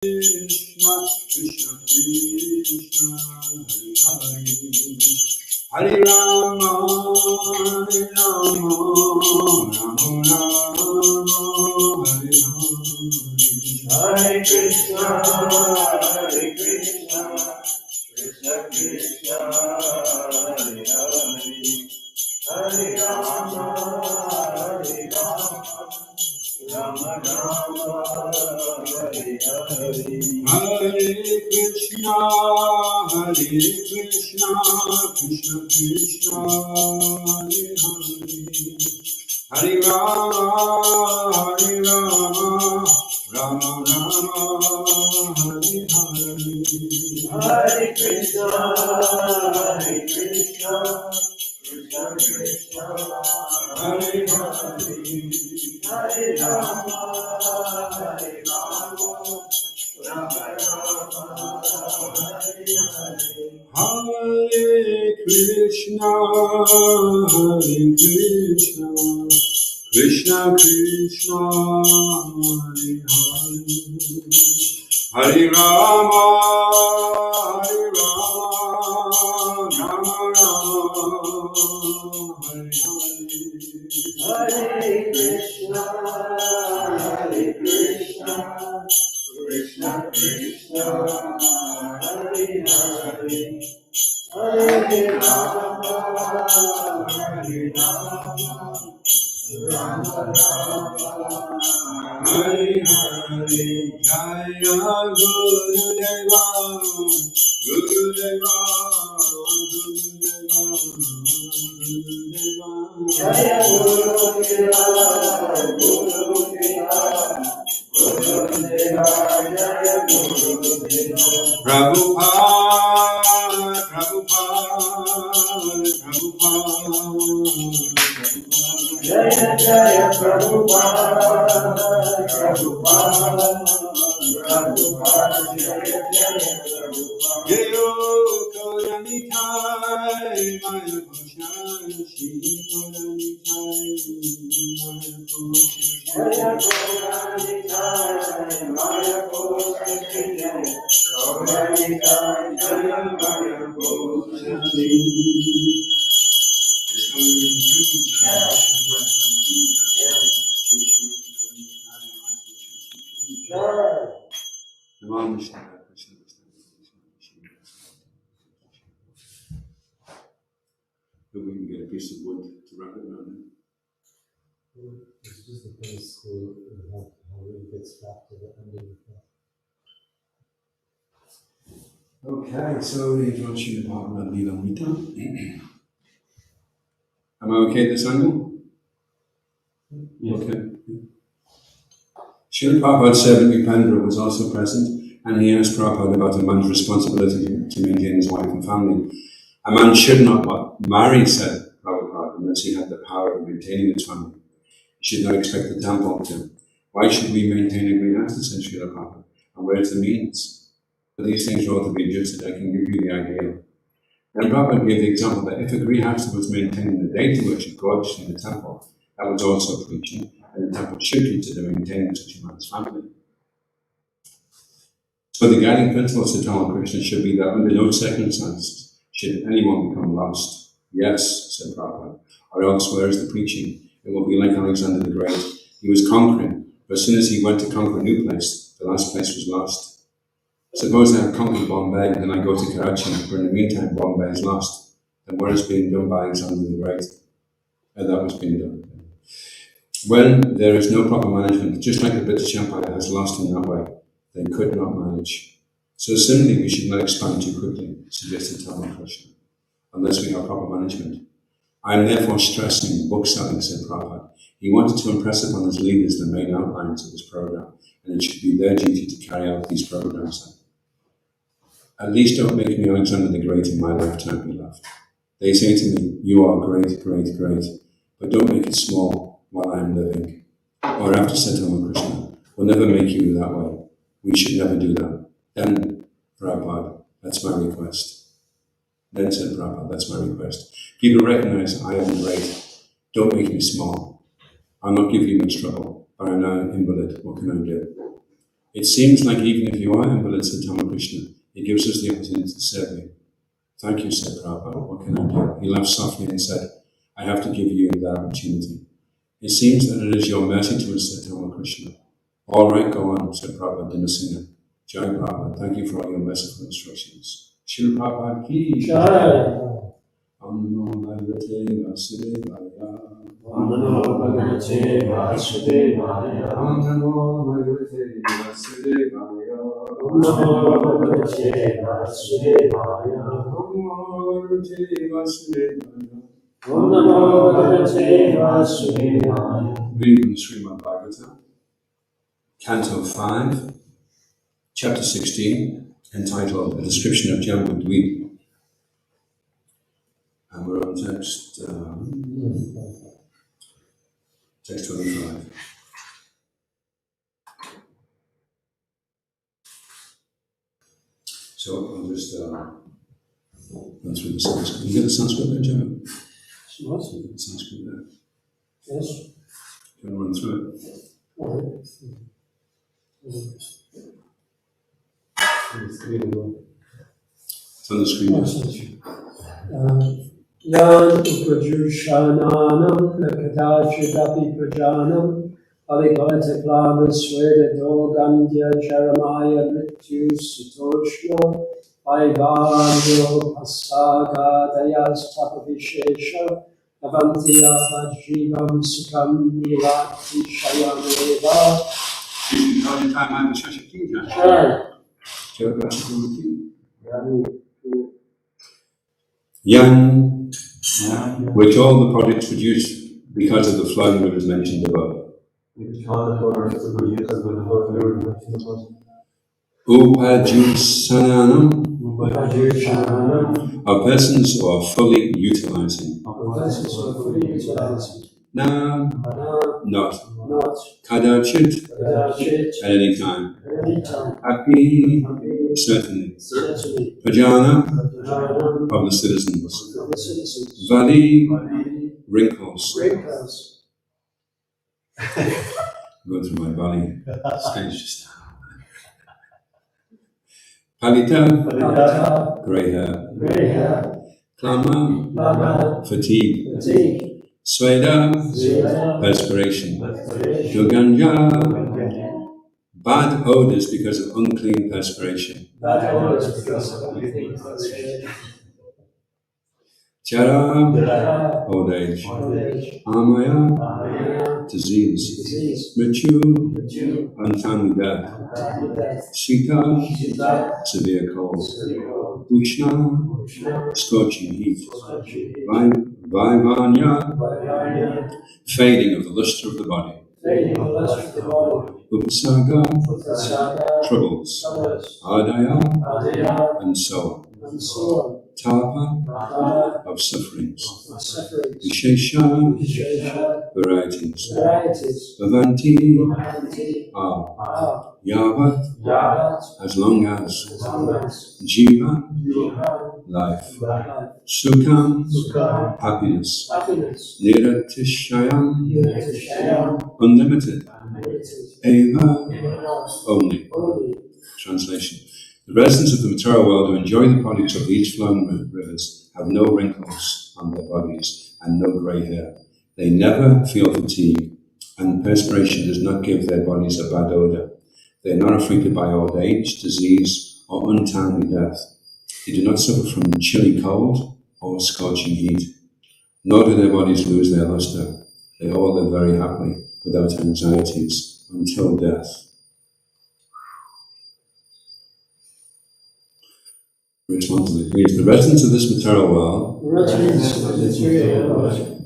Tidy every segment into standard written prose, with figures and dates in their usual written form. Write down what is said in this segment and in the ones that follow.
Krishna, Krishna Krishna, Hare Hare, Hare Rama, Hare Rama, Rama Rama, Hare Hare. Hare Krishna, Krishna Krishna, Hare Hare, Hare Rama, Hare Rama, Rama Rama, Hare Hare. Hare Krishna, Krishna Krishna, Hare Hare, Hare Rama, Rama Rama, Hare Hare. Hare Krishna, Krishna Krishna, Hare Hare, Hare Rama, Rama Rama, Hare Hare. Hare Krishna, Krishna Krishna, Hare Hare, Hare Rama, Rama Rama, Hare Hare. Hare Krishna, Krishna Krishna, Hare Hare, Hare Rama, Rama Rama, Hare Hare. Jaya Gurudeva, Gurudeva, Gurudeva, Gurudeva. Jaya Gurudeva, Gurudeva, Gurudeva, Jaya Gurudeva. Prabhupada, Prabhupada, Prabhupada. Jaya Jaya Prabhupada, Prabhupada, Prabhupada, Jaya Jaya Prabhupada. Jaya Kodanikai, Maya Koshan, Shri Kodanikai, Maya Koshan. Jaya Kodanikai, Maya Koshan, Jaya Kodanikai, Jaya Maya Koshan. But we can get a piece of wood to wrap it around it. It's just the kind of school how it gets wrapped to the underneath that. Okay, so the introduction of Bhagavad Gita. Am I okay at this angle? Yes. Okay. Srila Prabhupada said that Upendra was also present, and he asked Prabhupada about a man's responsibility to maintain his wife and family. A man should not marry, said Prabhupada, unless he had the power of maintaining his family. He should not expect the temple to. Why should we maintain a greenhouse, said Srila Prabhupada? And where's the means? But these things are all to be adjusted. I can give you the ideal. And Prabhupada gave the example that if a greenhouse was maintaining the deity worship gods in the temple, that was also preaching, and the temple should consider maintaining such a man's family. So the guiding principle of Eternal Krishna should be that under no circumstances should anyone become lost. Yes, said Prabhupada, or else where is the preaching? It will be like Alexander the Great. He was conquering, but as soon as he went to conquer a new place, the last place was lost. Suppose I have conquered Bombay and then I go to Karachi, but in the meantime Bombay is lost. Then what is being done by Alexander the Great? That was being done. When there is no proper management, just like the British Empire has lost in that way, they could not manage. So similarly, we should not expand too quickly, suggested Tamil Krishna, unless we have proper management. I am therefore stressing bookselling, said Prabhupada. He wanted to impress upon his leaders the main outlines of his program, and it should be their duty to carry out these programs. At least don't make me Alexander the Great in my lifetime, he laughed. They say to me, you are great, great, great, but don't make it small while I am living. Or after said Tamil Krishna, we'll never make you that way. We should never do that. Then, Prabhupada, that's my request. Then said Prabhupada, that's my request. People recognize I am great. Don't make me small. I'll not give you much trouble, but I'm now an invalid. What can I do? It seems like even if you are invalid, said Krishna, it gives us the opportunity to serve you. Thank you, said Prabhupada. What can I do? He laughed softly and said, I have to give you that opportunity. It seems that it is your mercy to us, said Krishna. All right, go on, said Prabhupada Dinasingha. Jai Prabhupada, thank you for all your merciful instructions. Srila Prabhupada ki Jai. Om Namo Bhagavate Vasudevaya. Om Namo Bhagavate Vasudevaya. Om Namo Bhagavate Vasudevaya. Om Namo Bhagavate Vasudevaya. Om Namo Bhagavate Vasudevaya. Om Namo Bhagavate Vasudevaya. Reading Srimad Bhagavatam, Canto 5, Chapter 16, entitled A Description of Jambudvip. And we're on text 25. So I'll just run through the Sanskrit. You get the Sanskrit there, Joe? What? Sanskrit there. Yes. Can I run through it? It's on the screen. Yan Upajushananam Lakadachidapi Prajanam Alikalata Klama Sweda Dogandya Jeremiah Mrityu Sitoshna Vaivadyo Pasaga Dayas Tapavishesha Avantiya Vajrivam Sukam Nilati Shayameva. You know the time I'm Shashaki. Sure. Yang, which all the products produced because of the flowing rivers mentioned above. Upajusananam, are persons who are fully utilizing. Na, not. Kadachit, at any time. Api, certainly. Pajana, of the citizens. Vali, wrinkles. Go through my body. Stage just now. Palita, grey hair. Klama, fatigue. Sweda, perspiration. Duganja, bad odors because of unclean perspiration. Chara, old age. Amaya, disease. Mritu, untimely death. Shita, severe cold. Ushna, scorching heat. Vaivanya, fading of the luster of the body. Upasaga, troubles. Adaya, and so on. Tapa, of sufferings. Vishesha, varieties. Bhavanti, are. Yavat, as long as. Jiva, life. Sukham, happiness. Niratishayam, unlimited. Eva, only. Translation. The residents of the material world who enjoy the products of these flowing rivers have no wrinkles on their bodies and no grey hair. They never feel fatigue, and perspiration does not give their bodies a bad odour. They are not afflicted by old age, disease, or untimely death. They do not suffer from chilly cold or scorching heat, nor do their bodies lose their lustre. They all live very happily, without anxieties, until death. Responsibly. The residents of this material world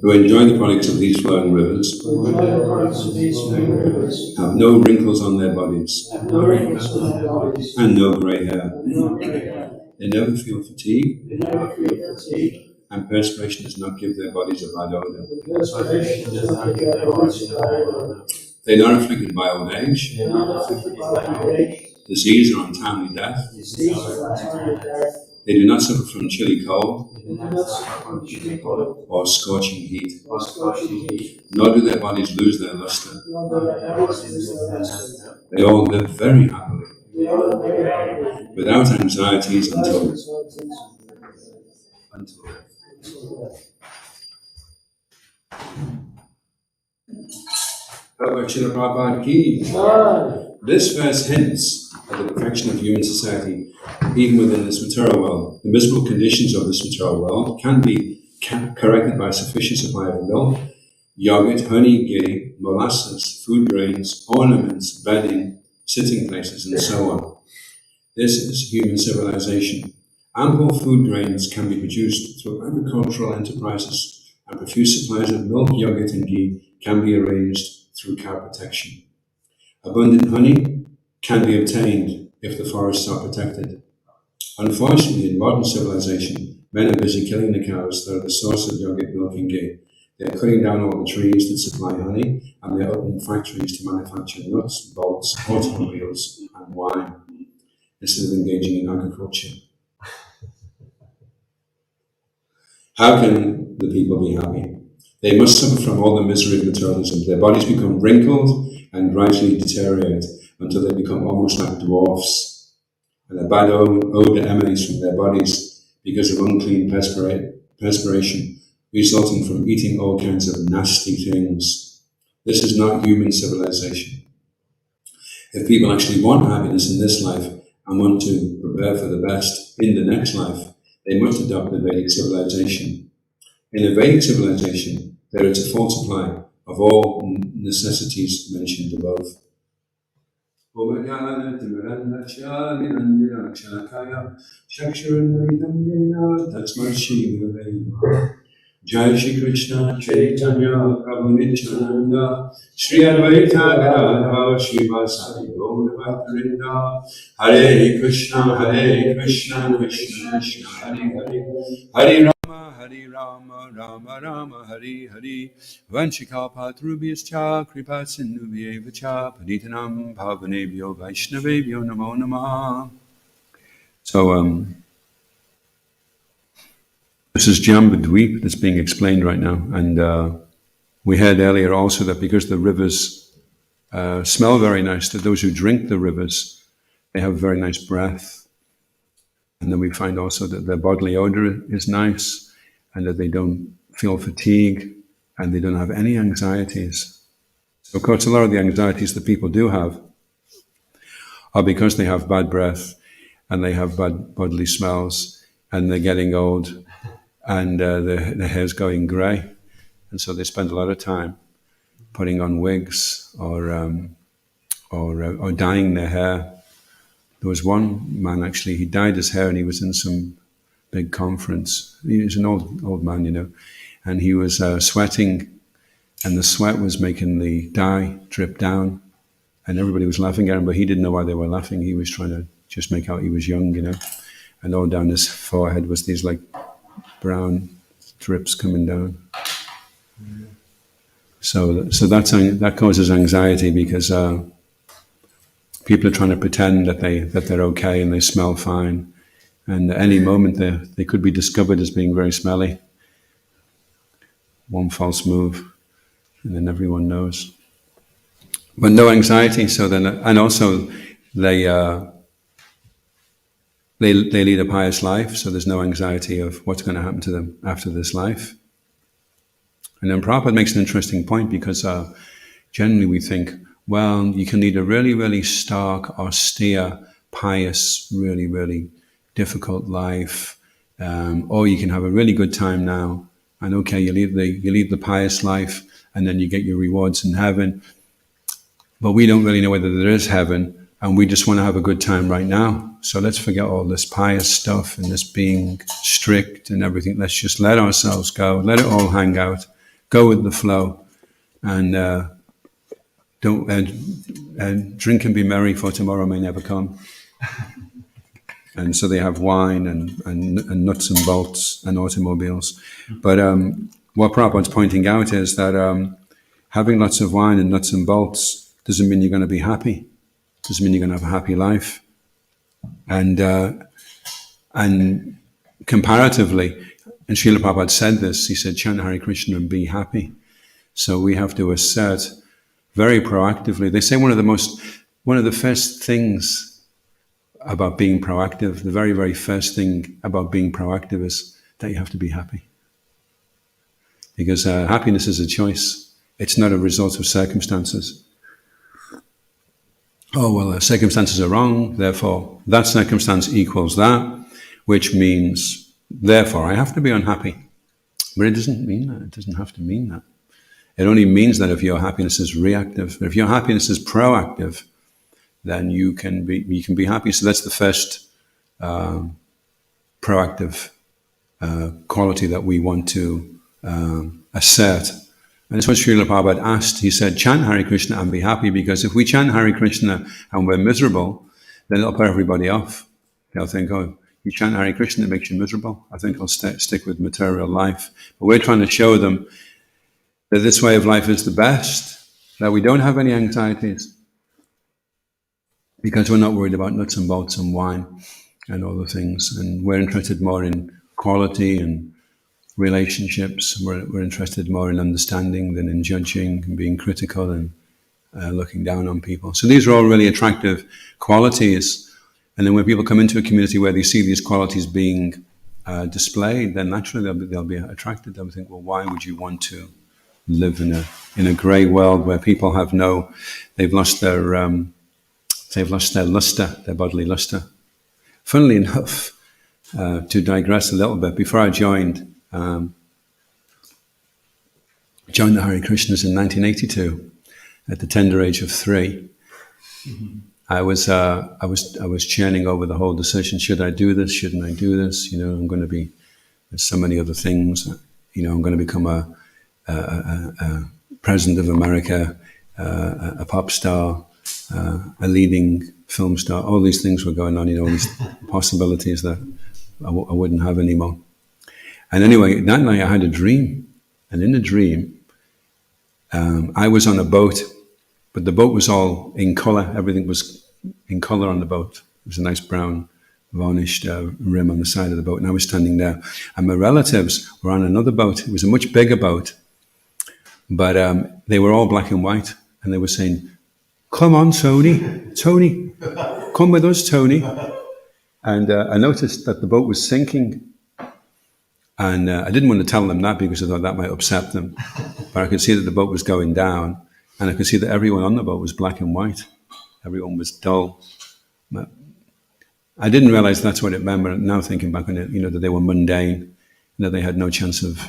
who enjoy the products of these flowing rivers have no wrinkles on their bodies and no grey hair. They never feel fatigue, and perspiration does not give their bodies a bad odour. They are not afflicted by old age, disease or untimely death, They do not suffer from chilly cold or scorching heat, nor do their bodies lose their luster. They all live very happily, without anxieties until death. Srila Prabhupada ki. This verse hints at the perfection of human society, even within this material world. The miserable conditions of this material world can be corrected by a sufficient supply of milk, yogurt, honey, ghee, molasses, food grains, ornaments, bedding, sitting places, and so on. This is human civilization. Ample food grains can be produced through agricultural enterprises, and profuse supplies of milk, yogurt, and ghee can be arranged through cow protection. Abundant honey can be obtained if the forests are protected. Unfortunately, in modern civilization, men are busy killing the cows that are the source of yogurt, milk, and ghee. They're cutting down all the trees that supply honey, and they're opening factories to manufacture nuts, bolts, automobiles, and wine, instead of engaging in agriculture. How can the people be happy? They must suffer from all the misery of materialism. Their bodies become wrinkled and gradually deteriorate until they become almost like dwarfs. And a bad odor emanates from their bodies because of unclean perspiration, resulting from eating all kinds of nasty things. This is not human civilization. If people actually want happiness in this life and want to prepare for the best in the next life, they must adopt the Vedic civilization. In the Vedic civilization, there is a full supply of all necessities mentioned above. Jai Shri Krishna Chaitanya Prabhu Nityananda Shri Advaita Gadadhar Srivasadi Gaura Bhaktarinda Hare Krishna Krishna Krishna Hare Hare Hare Rama Rama Rama Hare Hare Vanchikalpatrubhyascha Kripasindubhyevacha Paditanam Bhavanebhyo Vaishnavebhyo Namo Namaha. So this is Jambudweep that's being explained right now, and we heard earlier also that because the rivers smell very nice, that those who drink the rivers, they have very nice breath, and then we find also that their bodily odor is nice, and that they don't feel fatigue, and they don't have any anxieties. So of course a lot of the anxieties that people do have are because they have bad breath, and they have bad bodily smells, and they're getting old, and the hair's going grey, and so they spend a lot of time putting on wigs or dyeing their hair. There was one man actually, he dyed his hair, and he was in some big conference. He was an old man, you know, and he was sweating, and the sweat was making the dye drip down, and everybody was laughing at him, but he didn't know why they were laughing. He was trying to just make out he was young, you know, and all down his forehead was these like brown drips coming down. So that causes anxiety because people are trying to pretend that they're okay and they smell fine, and at any moment they could be discovered as being very smelly. One false move, and then everyone knows. But no anxiety. So then, and also they lead a pious life, so there's no anxiety of what's going to happen to them after this life. And then Prabhupada makes an interesting point because generally we think, well, you can lead a really, really stark, austere, pious, really, really difficult life, or you can have a really good time now, and okay, you lead the pious life, and then you get your rewards in heaven. But we don't really know whether there is heaven, and we just want to have a good time right now. So let's forget all this pious stuff and this being strict and everything. Let's just let ourselves go, let it all hang out, go with the flow, and don't drink and be merry, for tomorrow may never come. And so they have wine and nuts and bolts and automobiles. But what Prabhupada's pointing out is that having lots of wine and nuts and bolts doesn't mean you're going to be happy. Doesn't mean you're going to have a happy life. And And comparatively, and Srila Prabhupada said this, he said, chant Hare Krishna and be happy. So we have to assert very proactively. They say one of the first things about being proactive, the very, very first thing about being proactive is that you have to be happy. Because happiness is a choice. It's not a result of circumstances. Oh, well, circumstances are wrong, therefore that circumstance equals that, which means, therefore, I have to be unhappy. But it doesn't mean that. It doesn't have to mean that. It only means that if your happiness is reactive. But if your happiness is proactive, then you can be happy. So that's the first proactive quality that we want to assert. And it's what Srila Prabhupada asked. He said, chant Hare Krishna and be happy, because if we chant Hare Krishna and we're miserable, then it'll put everybody off. They'll think, oh, you chant Hare Krishna, it makes you miserable. I think I'll stick with material life. But we're trying to show them that this way of life is the best, that we don't have any anxieties, because we're not worried about nuts and bolts and wine and all the things. And we're interested more in quality and relationships. We're interested more in understanding than in judging and being critical and looking down on people. So these are all really attractive qualities. And then when people come into a community where they see these qualities being displayed, then naturally they'll be attracted. They'll think, well, why would you want to live in a grey world where people have they've lost their luster, their bodily luster. Funnily enough, to digress a little bit, before I joined the Hare Krishnas in 1982, at the tender age of 3. Mm-hmm. I was churning over the whole decision. Should I do this? Shouldn't I do this? I'm going to be, there's so many other things. I'm going to become a president of America, a pop star, a leading film star. All these things were going on, all these possibilities that I wouldn't have anymore. And anyway, that night I had a dream. And in the dream, I was on a boat, but the boat was all in color. Everything was in color on the boat. It was a nice brown, varnished rim on the side of the boat. And I was standing there. And my relatives were on another boat. It was a much bigger boat. But they were all black and white. And they were saying, come on, Tony, come with us, Tony. And I noticed that the boat was sinking. And I didn't want to tell them that because I thought that might upset them. But I could see that the boat was going down. And I could see that everyone on the boat was black and white. Everyone was dull. But I didn't realize that's what it meant. But now thinking back on it, that they were mundane, that they had no chance of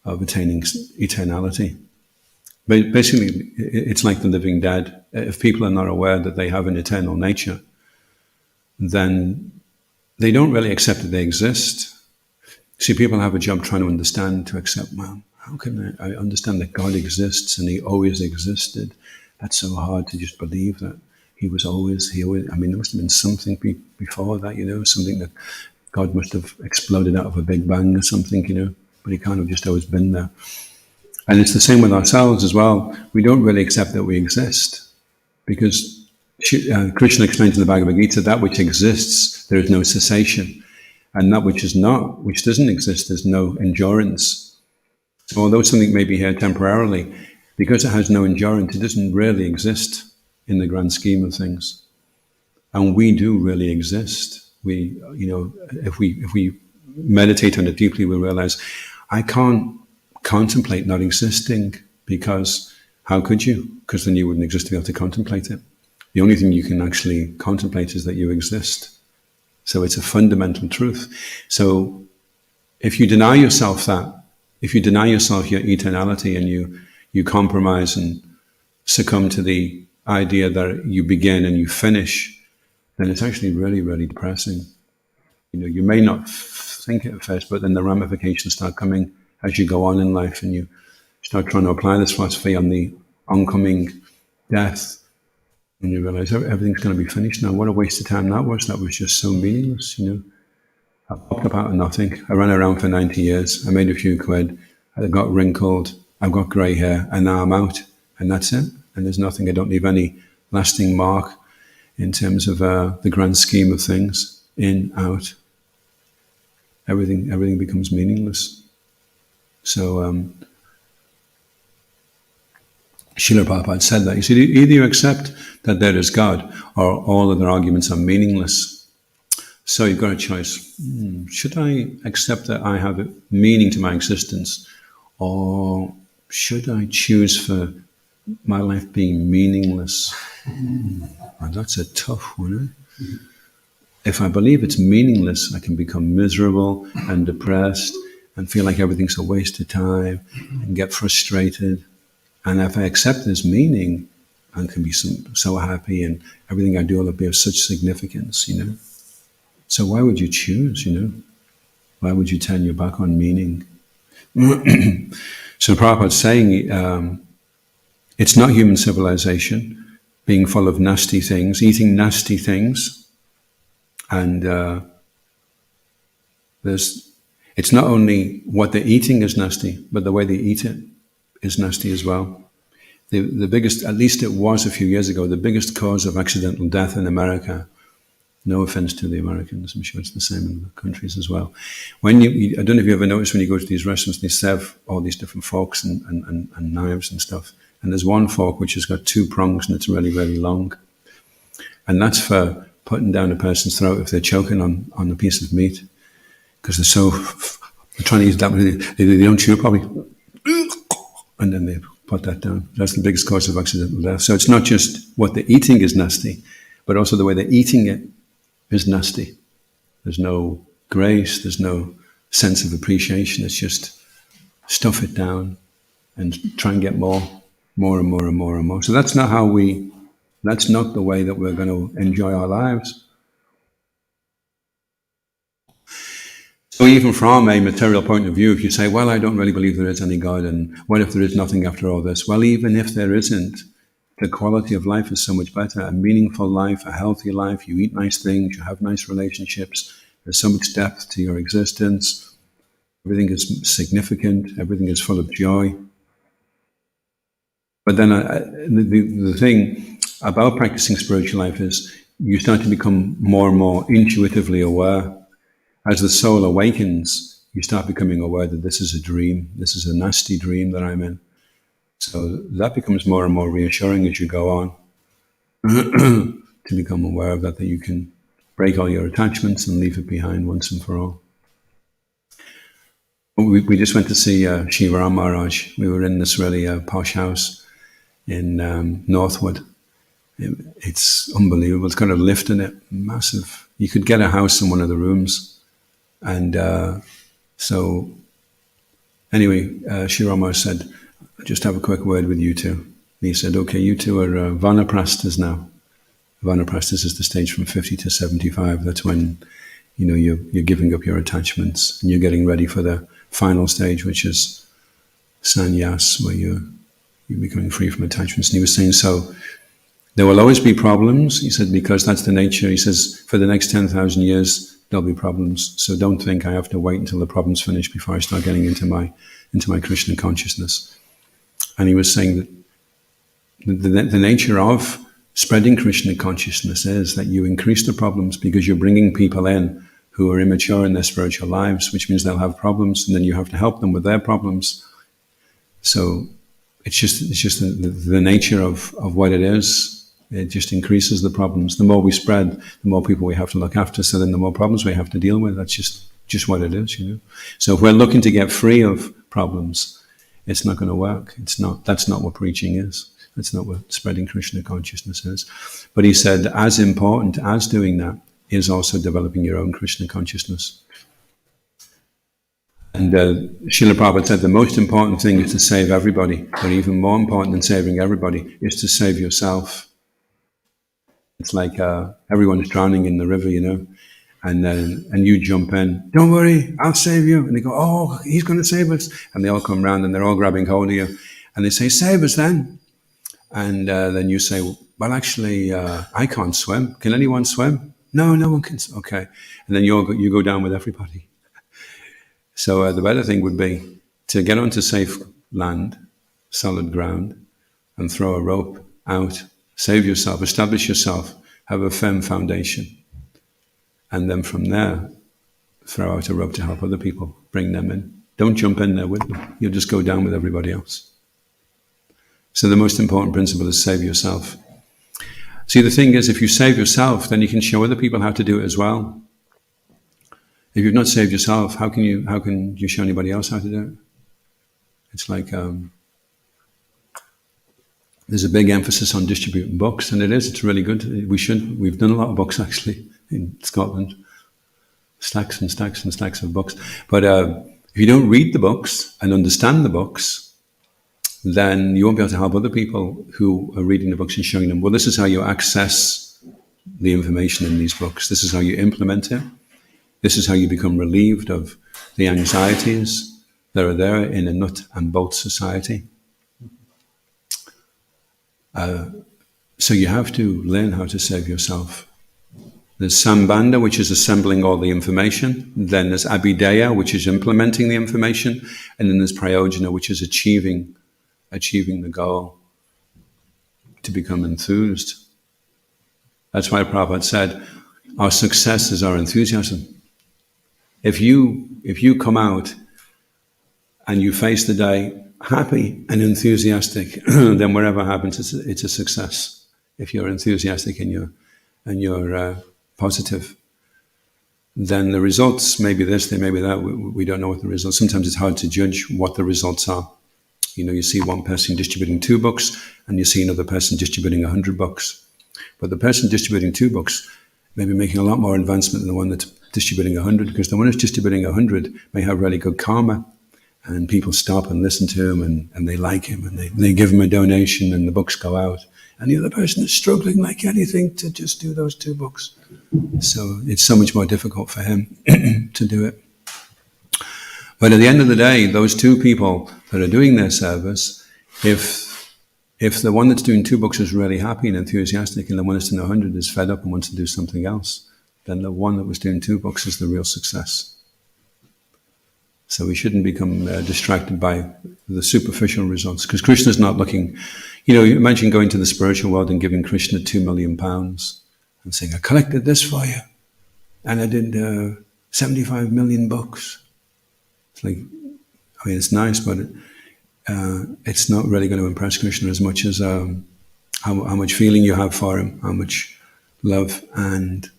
attaining eternality. But basically, it's like the living dead. If people are not aware that they have an eternal nature, then they don't really accept that they exist. See, people have a job trying to understand, to accept, well, how can I understand that God exists and he always existed? That's so hard to just believe that he always, I mean, there must have been something before that, something that God must have exploded out of a big bang or something, but he can't have just always been there. And it's the same with ourselves as well. We don't really accept that we exist because Krishna explains in the Bhagavad Gita, that which exists, there is no cessation. And that which is not, which doesn't exist, there's no endurance. So although something may be here temporarily, because it has no endurance, it doesn't really exist in the grand scheme of things. And we do really exist. We, if we meditate on it deeply, we realize, I can't contemplate not existing, because how could you? Because then you wouldn't exist to be able to contemplate it. The only thing you can actually contemplate is that you exist. So it's a fundamental truth. So if you deny yourself that, if you deny yourself your eternality and you compromise and succumb to the idea that you begin and you finish, then it's actually really, really depressing. You may not think it at first, but then the ramifications start coming as you go on in life, and you start trying to apply this philosophy on the oncoming death. And you realize everything's going to be finished now. What a waste of time that was. That was just so meaningless, I popped up out of nothing. I ran around for 90 years. I made a few quid. I got wrinkled. I've got grey hair. And now I'm out. And that's it. And there's nothing. I don't leave any lasting mark in terms of the grand scheme of things. In, out. Everything becomes meaningless. So Srila Prabhupada said that. He said, either you accept that there is God, or all other arguments are meaningless. So you've got a choice. Should I accept that I have a meaning to my existence, or should I choose for my life being meaningless? Well, that's a tough one. If I believe it's meaningless, I can become miserable and depressed and feel like everything's a waste of time and get frustrated. And if I accept this meaning, I can be so happy, and everything I do will be of such significance, So why would you choose, Why would you turn your back on meaning? So Prabhupada's saying it's not human civilization being full of nasty things, eating nasty things, and it's not only what they're eating is nasty, but the way they eat it is nasty as well. The biggest, at least it was a few years ago, the biggest cause of accidental death in America. No offense to the Americans, I'm sure it's the same in other countries as well. I don't know if you ever noticed when you go to these restaurants, they serve all these different forks and knives and stuff. And there's one fork which has got 2 prongs and it's really, really long. And that's for putting down a person's throat if they're choking on a piece of meat. Because they're trying to use that, they don't chew properly. And then they put that down. That's the biggest cause of accidental death. So it's not just what they're eating is nasty, but also the way they're eating it is nasty. There's no grace, there's no sense of appreciation. It's just stuff it down and try and get more and more and more and more. So that's not the way that we're going to enjoy our lives. So even from a material point of view, if you say, well, I don't really believe there is any God, and what if there is nothing after all this? Well, even if there isn't, the quality of life is so much better. A meaningful life, a healthy life, you eat nice things, you have nice relationships, there's so much depth to your existence, everything is significant, everything is full of joy. But then the thing about practicing spiritual life is you start to become more and more intuitively aware. As the soul awakens, you start becoming aware that this is a dream, this is a nasty dream that I'm in. So that becomes more and more reassuring as you go on to become aware of that you can break all your attachments and leave it behind once and for all. We just went to see Shiva Ram Maharaj. We were in this really posh house in Northwood. It's unbelievable. It's got a lift in it, massive. You could get a house in one of the rooms. And so anyway, Shiva Ram Maharaj said, just have a quick word with you two. And he said, okay, you two are Vanaprasthas now. Vanaprasthas is the stage from 50 to 75. That's when you're giving up your attachments and you're getting ready for the final stage, which is sannyas, where you're becoming free from attachments. And he was saying, so there will always be problems. He said, because that's the nature. He says, for the next 10,000 years, there'll be problems. So don't think I have to wait until the problems finish before I start getting into my Krishna consciousness. And he was saying that the nature of spreading Krishna consciousness is that you increase the problems because you're bringing people in who are immature in their spiritual lives, which means they'll have problems, and then you have to help them with their problems. So it's just the nature of what it is. It just increases the problems. The more we spread, the more people we have to look after. So then the more problems we have to deal with. That's just what it is, So if we're looking to get free of problems, it's not going to work. That's not what preaching is. That's not what spreading Krishna consciousness is. But he said, as important as doing that is also developing your own Krishna consciousness. And Srila Prabhupada said the most important thing is to save everybody, but even more important than saving everybody is to save yourself. It's like everyone's drowning in the river, and you jump in. Don't worry, I'll save you. And they go, oh, he's going to save us. And they all come around and they're all grabbing hold of you. And they say, save us then. And then you say, well, actually, I can't swim. Can anyone swim? No one can. Okay. And then you go down with everybody. So the better thing would be to get onto safe land, solid ground, and throw a rope out. Save yourself, establish yourself, have a firm foundation. And then from there, throw out a rope to help other people, bring them in. Don't jump in there with them. You'll just go down with everybody else. So the most important principle is save yourself. See, the thing is, if you save yourself, then you can show other people how to do it as well. If you've not saved yourself, how can you show anybody else how to do it? It's like there's a big emphasis on distributing books, and it's really good. We've done a lot of books actually in Scotland, stacks and stacks and stacks of books. But if you don't read the books and understand the books, then you won't be able to help other people who are reading the books and showing them, well, this is how you access the information in these books. This is how you implement it. This is how you become relieved of the anxieties that are there in a nut and bolt society. So you have to learn how to save yourself. There's Sambandha, which is assembling all the information. Then there's Abhideya, which is implementing the information. And then there's Prayojana, which is achieving the goal, to become enthused. That's why Prabhupada said, our success is our enthusiasm. If you come out and you face the day happy and enthusiastic, then whatever happens, it's a success. If you're enthusiastic and you're positive, then the results may be this, they may be that. We don't know what the results. Sometimes it's hard to judge what the results are. You see one person distributing 2 books, and you see another person distributing 100 books. But the person distributing 2 books may be making a lot more advancement than the one that's distributing 100, because the one who's distributing 100 may have really good karma, and people stop and listen to him, and they like him, and they give him a donation, and the books go out. And the other person is struggling like anything to just do those 2 books. So it's so much more difficult for him to do it. But at the end of the day, those 2 people that are doing their service, if the one that's doing 2 books is really happy and enthusiastic, and the one that's doing 100 is fed up and wants to do something else, then the one that was doing 2 books is the real success. So we shouldn't become distracted by the superficial results, because Krishna's not looking. You imagine going to the spiritual world and giving Krishna £2 million and saying, I collected this for you, and I did 75 million books. It's like, it's nice, but it's not really going to impress Krishna as much as how much feeling you have for him, how much love and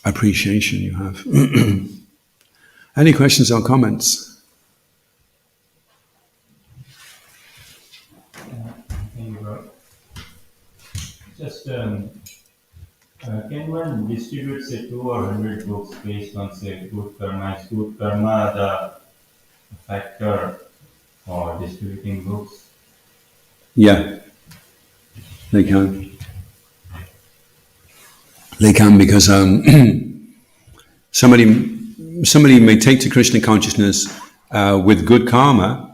appreciation you have. Any questions or comments? Just can one distribute, say, 2 or 100 books based on, say, good karma? Is good karma the factor for distributing books? Yeah, they can. They can, because somebody may take to Krishna consciousness with good karma,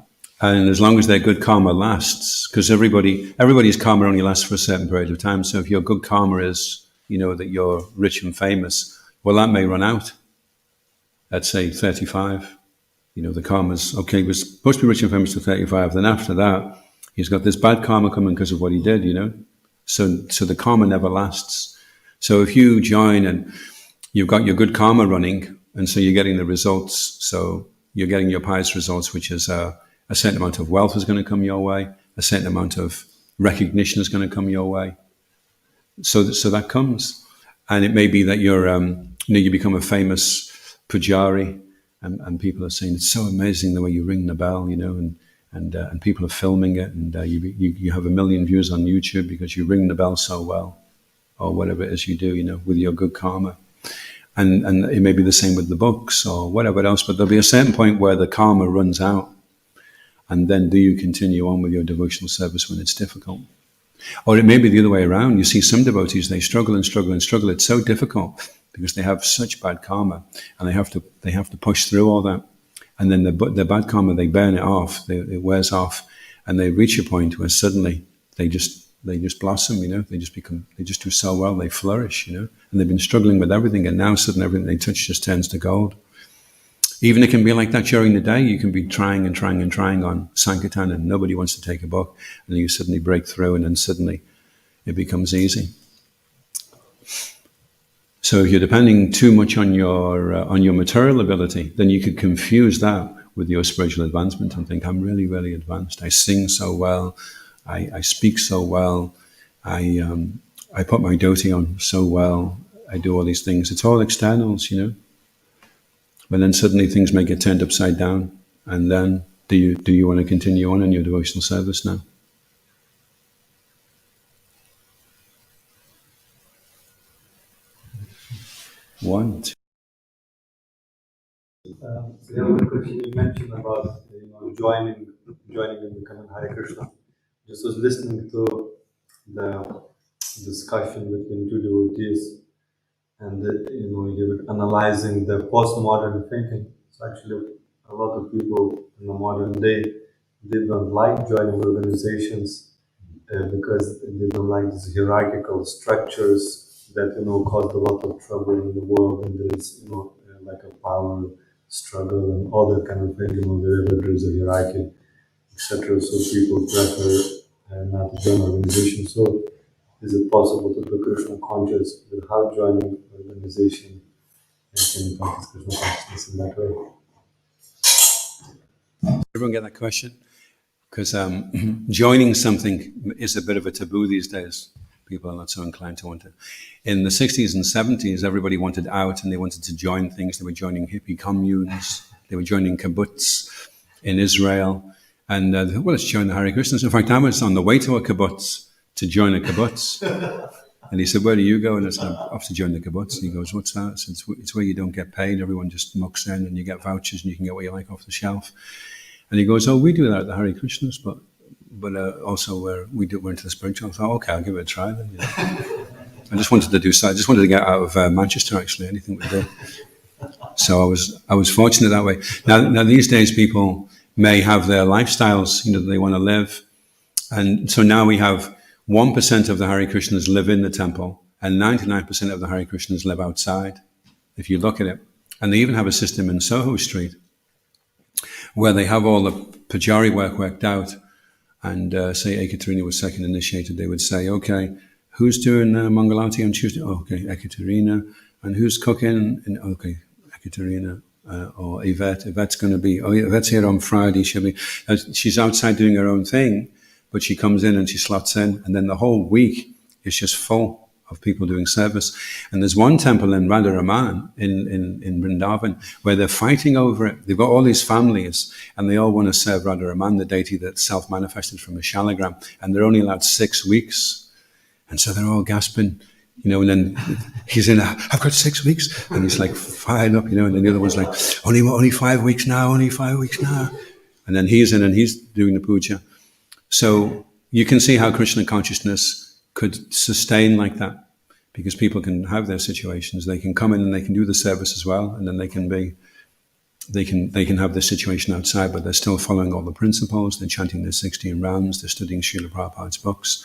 and as long as their good karma lasts, because everybody's karma only lasts for a certain period of time. So if your good karma is, that you're rich and famous, well, that may run out at, say, 35. The karma's, okay, he was supposed to be rich and famous to 35. Then after that, he's got this bad karma coming because of what he did, So the karma never lasts. So if you join and you've got your good karma running, and so you're getting the results, so you're getting your pious results, which is a certain amount of wealth is going to come your way, a certain amount of recognition is going to come your way. So that comes. And it may be that you become a famous pujari, and people are saying, it's so amazing the way you ring the bell, and people are filming it, and you have 1 million views on YouTube because you ring the bell so well, or whatever it is you do, with your good karma. And it may be the same with the books or whatever else, but there'll be a certain point where the karma runs out. And then do you continue on with your devotional service when it's difficult? Or it may be the other way around. You see some devotees, they struggle and struggle and struggle. It's so difficult because they have such bad karma, and they have to push through all that. And then the bad karma, they burn it off, it wears off, and they reach a point where suddenly they just blossom, they just do so well, they flourish, and they've been struggling with everything, and now suddenly everything they touch just turns to gold. Even it can be like that during the day. You can be trying and trying and trying on Sankirtan, and nobody wants to take a book, and you suddenly break through, and then suddenly it becomes easy. So if you're depending too much on your material ability, then you could confuse that with your spiritual advancement and think, I'm really, really advanced. I sing so well. I speak so well. I put my dhoti on so well. I do all these things. It's all externals, you know. But then suddenly things may get turned upside down. And then do you want to continue on in your devotional service now? One, two. The other question you mentioned about joining and becoming Hare Krishna. Just was listening to the discussion between two devotees, and you were analyzing the postmodern thinking. So actually, a lot of people in the modern day, they don't like joining organizations because they don't like these hierarchical structures that caused a lot of trouble in the world, and there is like a power struggle and all that kind of thing. Wherever there is a hierarchy, etc. So people prefer not to join organizations. So is it possible to be Krishna conscious without joining an organization and can practice Krishna consciousness in that way? Everyone get that question? Because joining something is a bit of a taboo these days. People are not so inclined to want to. In the 60s and 70s, everybody wanted out and they wanted to join things. They were joining hippie communes. They were joining kibbutz in Israel. And well, let's join the Hare Krishnas. In fact, I was on the way to a kibbutz to join a kibbutz. And he said, where do you go? And I said, off to join the kibbutz. And he goes, what's that? I said, it's where you don't get paid. Everyone just mucks in and you get vouchers and you can get what you like off the shelf. And he goes, oh, we do that at the Hare Krishnas, but also we're into the spiritual. I thought, okay, I'll give it a try then. You know. I just wanted to get out of Manchester, actually, anything would do. So I was fortunate that way. Now these days people may have their lifestyles, that they want to live. And so now we have 1% of the Hare Krishnas live in the temple and 99% of the Hare Krishnas live outside, if you look at it. And they even have a system in Soho Street where they have all the Pujari work worked out. And say Ekaterina was second initiated, they would say, okay, who's doing Mangalati on Tuesday? Oh, okay, Ekaterina. And who's cooking? And, okay, Ekaterina. Or Yvette. Yvette's going to be, Yvette's here on Friday. She's outside doing her own thing, but she comes in and she slots in. And then the whole week is just full of people doing service. And there's one temple in Radharaman in Vrindavan where they're fighting over it. They've got all these families and they all want to serve Radharaman, the deity that's self-manifested from a shalagram. And they're only allowed 6 weeks. And so they're all gasping, and then he's in, I've got 6 weeks. And he's like fired up, and then the other one's like, only 5 weeks now, only 5 weeks now. And then he's in and he's doing the puja. So you can see how Krishna consciousness could sustain like that, because people can have their situations. They can come in and they can do the service as well, and then they can have their situation outside, but they're still following all the principles. They're chanting their 16 rounds. They're studying Srila Prabhupada's books.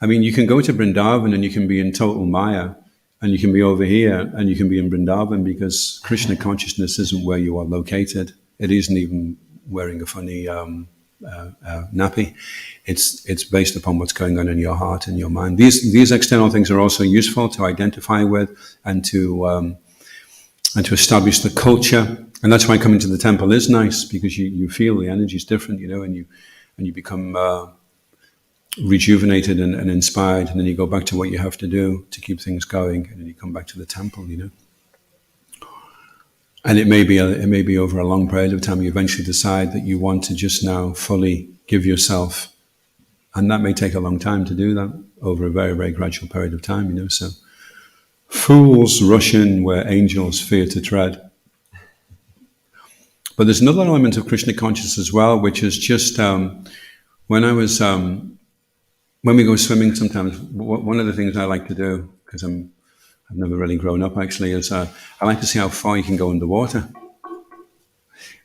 I mean, you can go to Vrindavan and you can be in total Maya, and you can be over here and you can be in Vrindavan, because Krishna consciousness isn't where you are located. It isn't even wearing a funny nappy. It's based upon what's going on in your heart and your mind. These external things are also useful to identify with and to establish the culture. And that's why coming to the temple is nice, because you feel the energy is different, and you become rejuvenated and inspired, and then you go back to what you have to do to keep things going, and then you come back to the temple, And it may be over a long period of time. You eventually decide that you want to just now fully give yourself, and that may take a long time to do that, over a very, very gradual period of time. So fools rush in where angels fear to tread. But there's another element of Krishna consciousness as well, which is just when we go swimming sometimes, one of the things I like to do, because I've never really grown up actually, is I like to see how far you can go underwater.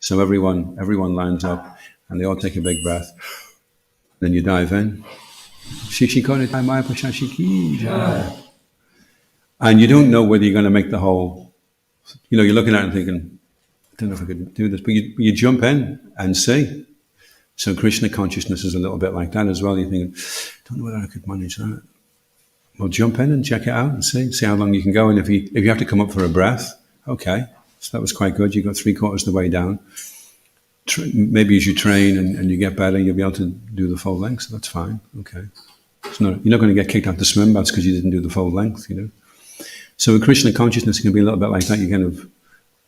So everyone lines up and they all take a big breath. Then you dive in. And you don't know whether you're going to make the whole, you're looking at it and thinking, I don't know if I could do this, but you jump in and see. So Krishna consciousness is a little bit like that as well. You think, I don't know whether I could manage that. well, jump in and check it out and see how long you can go. And if you have to come up for a breath, okay, so that was quite good. You got 3/4 of the way down. Maybe as you train and you get better, you'll be able to do the full length. So that's fine. Okay, you're not going to get kicked out the swim baths because you didn't do the full length. So with Krishna consciousness, it can be a little bit like that. You kind of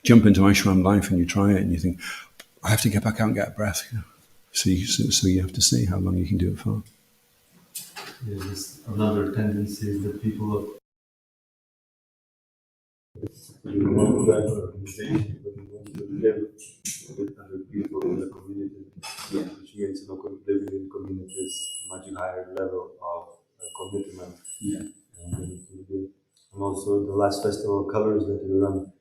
jump into ashram life and you try it and you think, I have to get back out and get a breath. So you have to see how long you can do it for. There's another tendency is that people of organization, but you want to live with other people in the community, which means living in community is much higher level of commitment. And also the last festival of colors that we run,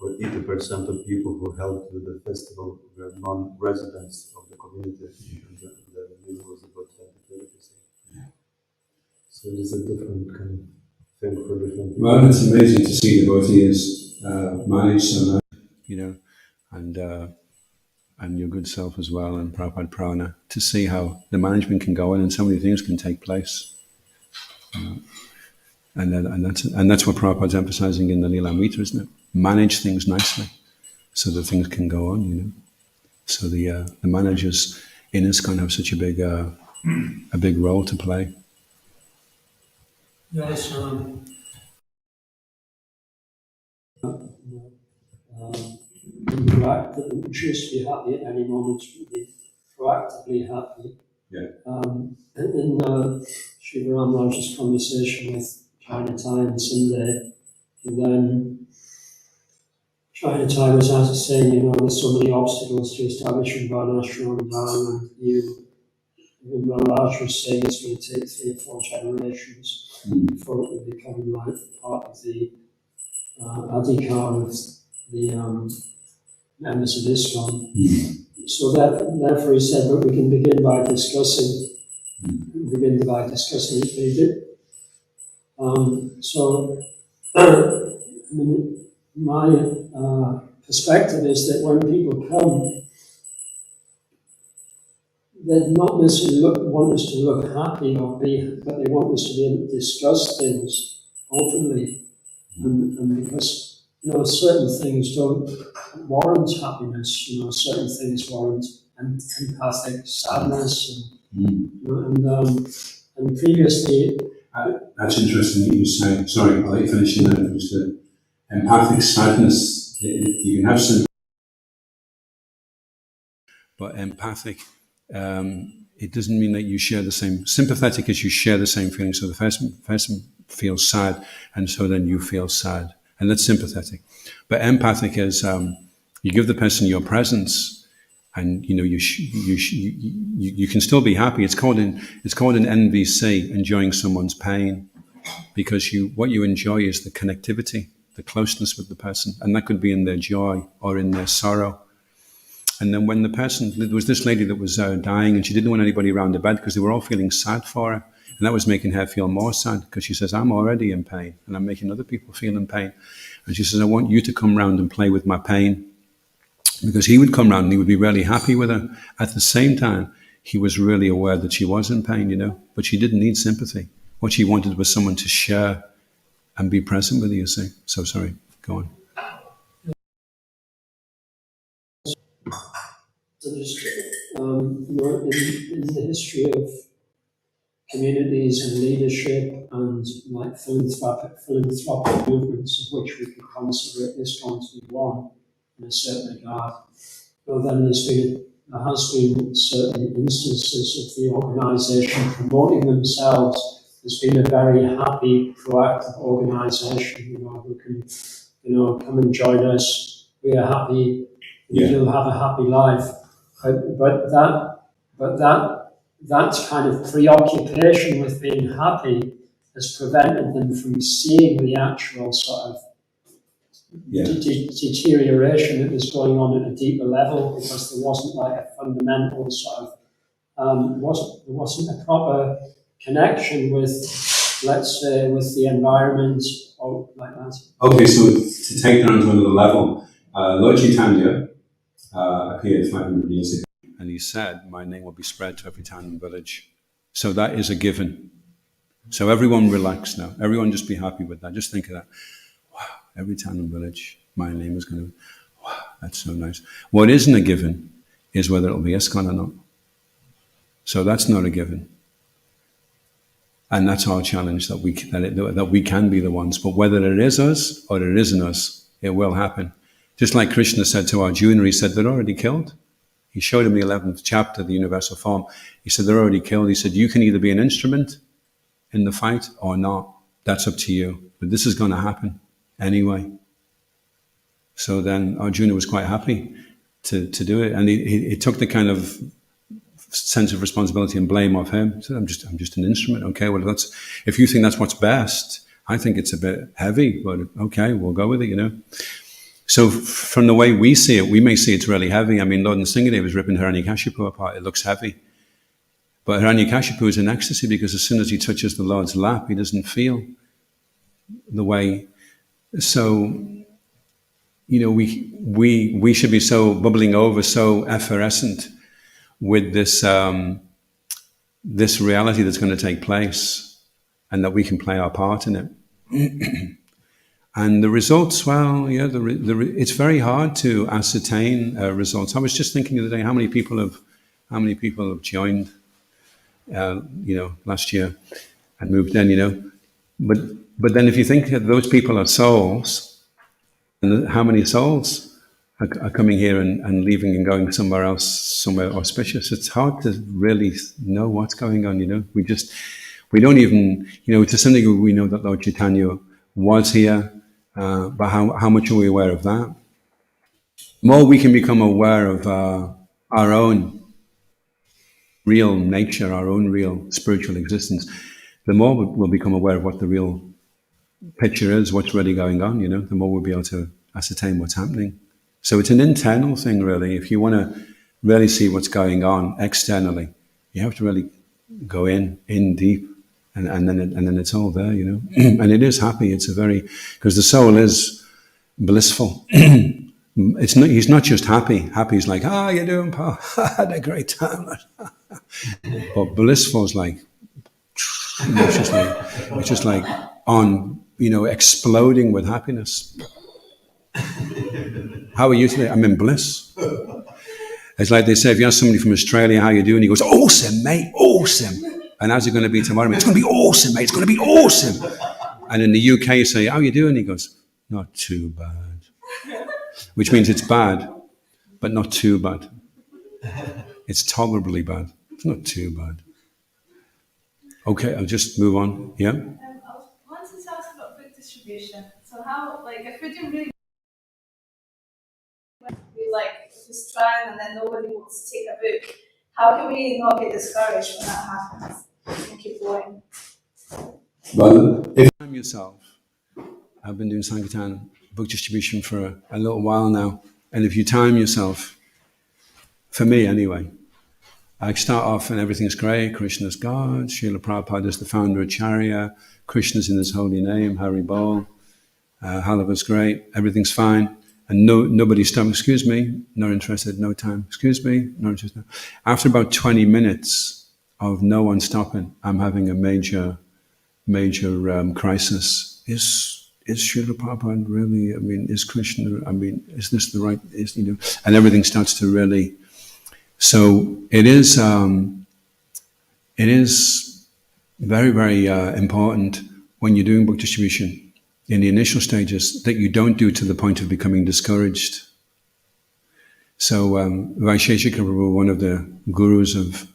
where 80% of people who helped with the festival were non-residents of the community, and the number was about 20-30%. So it is a different kind of thing for different people. Well, it's amazing to see devotees manage so much, and your good self as well, and Prabhupada Prana, to see how the management can go in and so many things can take place. And that's what Prabhupada's emphasizing in the Lilamrita, isn't it? Manage things nicely so that things can go on, So the managers in ISKCON have such a big role to play. Yes, that we choose to be happy at any moment, be proactively happy. Yeah. In Sri Ram Raj's conversation with Chinatai and Sunday, and then Chinatai was saying, there's so many obstacles to establishing Varnashram and even Raj was saying it's going to take 3 or 4 generations before it will become like part of the adhikar of the members of ISKCON. So therefore he said that we can begin by discussing it a bit. My perspective is that when people come, they not necessarily want us to look happy but they want us to be able to discuss things openly, and because certain things don't warrant happiness. Certain things warrant empathic sadness, and previously. That's interesting that you say. Sorry, I'll let you finish in there. Just empathic sadness. You can have sympathy, but empathic. It doesn't mean that you share the same. Sympathetic is you share the same feelings. So the person feels sad, and so then you feel sad, and that's sympathetic. But empathic is you give the person your presence, and you can still be happy. It's called an NVC, enjoying someone's pain, because what you enjoy is the connectivity, the closeness with the person, and that could be in their joy or in their sorrow. And then when there was this lady that was dying, and she didn't want anybody around the bed because they were all feeling sad for her. And that was making her feel more sad, because she says, I'm already in pain and I'm making other people feel in pain. And she says, I want you to come round and play with my pain. Because he would come round and he would be really happy with her. At the same time, he was really aware that she was in pain, but she didn't need sympathy. What she wanted was someone to share and be present with you, see. So sorry, go on. Just, in the history of communities and leadership and like philanthropic movements, of which we could consider ISKCON to be one in a certain regard. Well, then there has been certain instances of the organisation promoting themselves as being a very happy, proactive organisation. Who can, come and join us. We are happy. You'll have a happy life. But that kind of preoccupation with being happy has prevented them from seeing the actual sort of deterioration that was going on at a deeper level, because there wasn't like a fundamental sort of there wasn't a proper connection with, let's say, with the environment or like that. Okay, so to take that onto another level, Lord Chaitanya appeared 500 years ago, and he said, my name will be spread to every town and village. So that is a given. So everyone relax now. Everyone just be happy with that. Just think of that. Wow, every town and village, my name is going to, wow, that's so nice. What isn't a given is whether it'll be ISKCON or not. So that's not a given. And that's our challenge, that we can be the ones. But whether it is us or it isn't us, it will happen. Just like Krishna said to Arjuna, he said, they're already killed. He showed him the 11th chapter, the universal form. He said, they're already killed. He said, you can either be an instrument in the fight or not. That's up to you. But this is going to happen anyway. So then Arjuna was quite happy to do it. And he took the kind of sense of responsibility and blame off him. He said, I'm just an instrument. Okay, well, if you think that's what's best, I think it's a bit heavy, but okay, we'll go with it, So from the way we see it, we may see it's really heavy. I mean, Lord Nrsimhadev was ripping Hiranyakashipu apart. It looks heavy. But Hiranyakashipu is in ecstasy because as soon as he touches the Lord's lap, he doesn't feel the way. So, we should be so bubbling over, so effervescent with this this reality that's going to take place, and that we can play our part in it. And the results, well, yeah, it's very hard to ascertain results. I was just thinking the other day, how many people have joined, last year and moved in, But then if you think that those people are souls, and how many souls are coming here and leaving and going somewhere else, somewhere auspicious, it's hard to really know what's going on, We don't even, to some degree we know that Lord Chaitanya was here, but how much are we aware of that? The more we can become aware of our own real nature, our own real spiritual existence, the more we'll become aware of what the real picture is, what's really going on, the more we'll be able to ascertain what's happening. So it's an internal thing, really. If you want to really see what's going on externally, you have to really go in deep, and then it's all there, And it is happy. Because the soul is blissful. He's not just happy. Happy is like, how you doing, pal? I had a great time. But blissful is like, it's just like on, exploding with happiness. How are you today? I'm in bliss. It's like they say, if you ask somebody from Australia, how you doing? He goes, awesome, mate, awesome. And how's it going to be tomorrow? It's going to be awesome, mate. It's going to be awesome. And in the UK, you say, how you doing? He goes, not too bad. Which means it's bad, but not too bad. It's tolerably bad. It's not too bad. Okay, I'll just move on. Yeah? I wanted to ask about book distribution. So how, if we're doing really we just try and then nobody wants to take a book, how can we not get discouraged when that happens and keep going? Well, if you time yourself, I've been doing Sankirtan book distribution for a little while now, and if you time yourself, for me anyway, I start off and everything's great. Krishna's God, Srila Prabhupada is the founder of Charya, Krishna's in his holy name, Hari Bol, Halava's great, everything's fine. And nobody stopped, excuse me, not interested, no time, excuse me, not interested. After about 20 minutes of no one stopping, I'm having a major crisis. Is Srila Prabhupada really, is Krishna, is this the right, and everything starts to really, so it is very, very important when you're doing book distribution in the initial stages that you don't do to the point of becoming discouraged. So Vaisheshika Prabhu, one of the gurus of